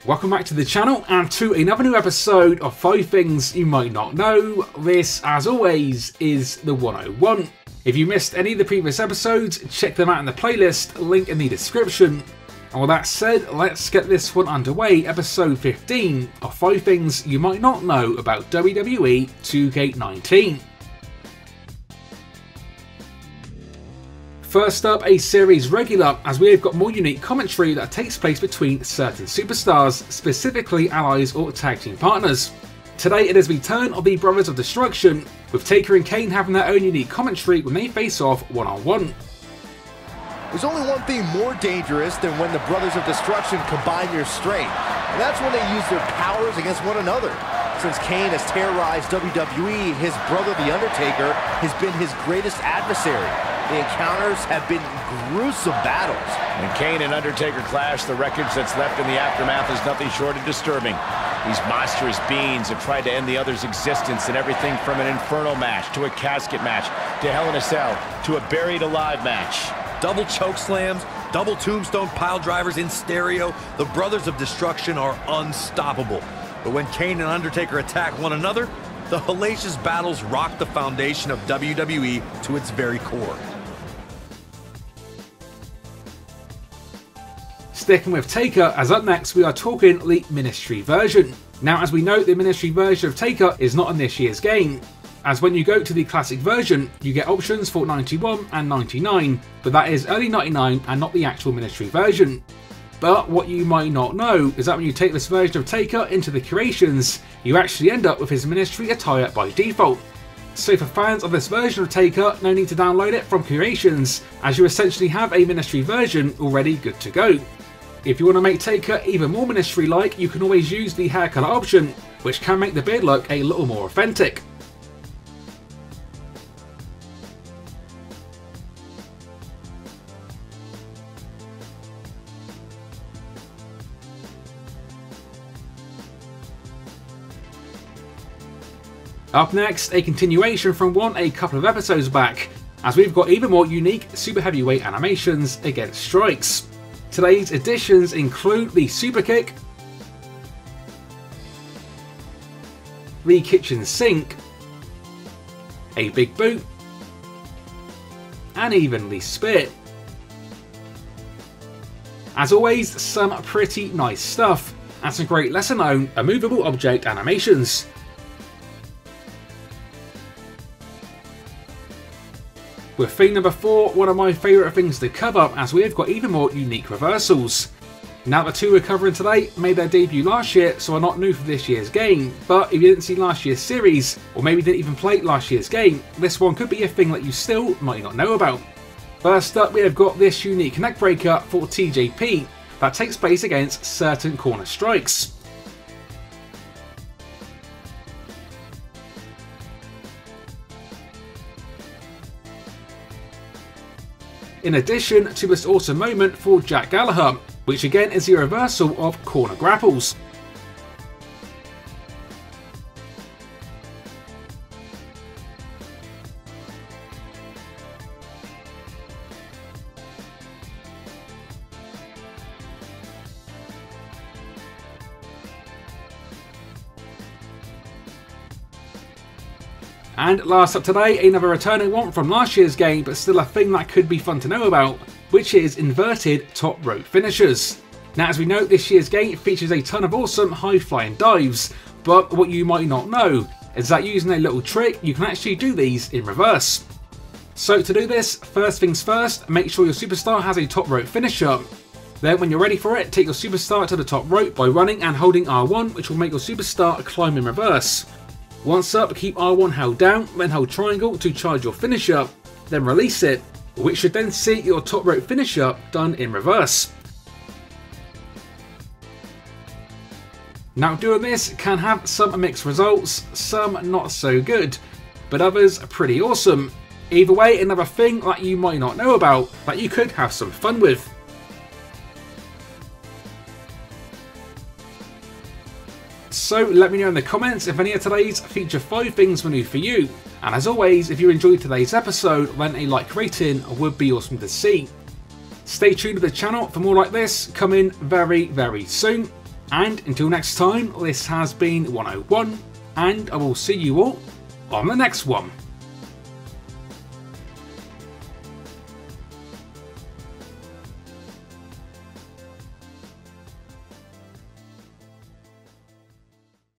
Welcome back to the channel and to another new episode of 5 Things You Might Not Know. This, as always, is the 101. If you missed any of the previous episodes, check them out in the playlist, link in the description. And with that said, let's get this one underway, episode 15 of 5 Things You Might Not Know about WWE 2K19. First up, a series regular, as we have got more unique commentary that takes place between certain superstars, specifically allies or tag team partners. Today it is the return of the Brothers of Destruction, with Taker and Kane having their own unique commentary when they face off one-on-one. There's only one thing more dangerous than when the Brothers of Destruction combine their strength, and that's when they use their powers against one another. Since Kane has terrorized WWE, his brother the Undertaker has been his greatest adversary. The encounters have been gruesome battles. When Kane and Undertaker clash, the wreckage that's left in the aftermath is nothing short of disturbing. These monstrous beings have tried to end the other's existence in everything from an Inferno match, to a casket match, to Hell in a Cell, to a Buried Alive match. Double choke slams, double tombstone pile drivers in stereo. The Brothers of Destruction are unstoppable. But when Kane and Undertaker attack one another, the hellacious battles rock the foundation of WWE to its very core. Sticking with Taker, as up next we are talking the Ministry version. Now, as we know, the Ministry version of Taker is not in this year's game, as when you go to the classic version, you get options for 91 and 99, but that is early 99 and not the actual Ministry version. But what you might not know is that when you take this version of Taker into the Creations, you actually end up with his Ministry attire by default. So for fans of this version of Taker, no need to download it from Creations, as you essentially have a Ministry version already good to go. If you want to make Taker even more Ministry-like, you can always use the hair colour option, which can make the beard look a little more authentic. Up next, a continuation from one a couple of episodes back, as we've got even more unique Super Heavyweight animations against strikes. Today's additions include the Super Kick, the Kitchen Sink, a Big Boot, and even the Spit. As always, some pretty nice stuff, and some great lesser known immovable object animations. With theme number 4, one of my favourite things to cover, as we have got even more unique reversals. Now the two we're covering today made their debut last year, so are not new for this year's game, but if you didn't see last year's series, or maybe didn't even play last year's game, this one could be a thing that you still might not know about. First up, we have got this unique neckbreaker for TJP that takes place against certain corner strikes. In addition to this awesome moment for Jack Gallagher, which again is the reversal of corner grapples. And last up today, another returning one from last year's game, but still a thing that could be fun to know about, which is inverted top rope finishers. Now, as we know, this year's game features a ton of awesome high-flying dives, but what you might not know is that using a little trick, you can actually do these in reverse. So to do this, first things first, make sure your superstar has a top rope finisher. Then when you're ready for it, take your superstar to the top rope by running and holding R1, which will make your superstar climb in reverse. Once up, keep R1 held down, then hold triangle to charge your finisher, then release it, which should then see your top rope finisher done in reverse. Now doing this can have some mixed results, some not so good, but others pretty awesome. Either way, another thing that you might not know about that you could have some fun with. So let me know in the comments if any of today's feature 5 things were new for you. And as always, if you enjoyed today's episode, then a like rating would be awesome to see. Stay tuned to the channel for more like this coming very, very soon. And until next time, this has been 101, and I will see you all on the next one.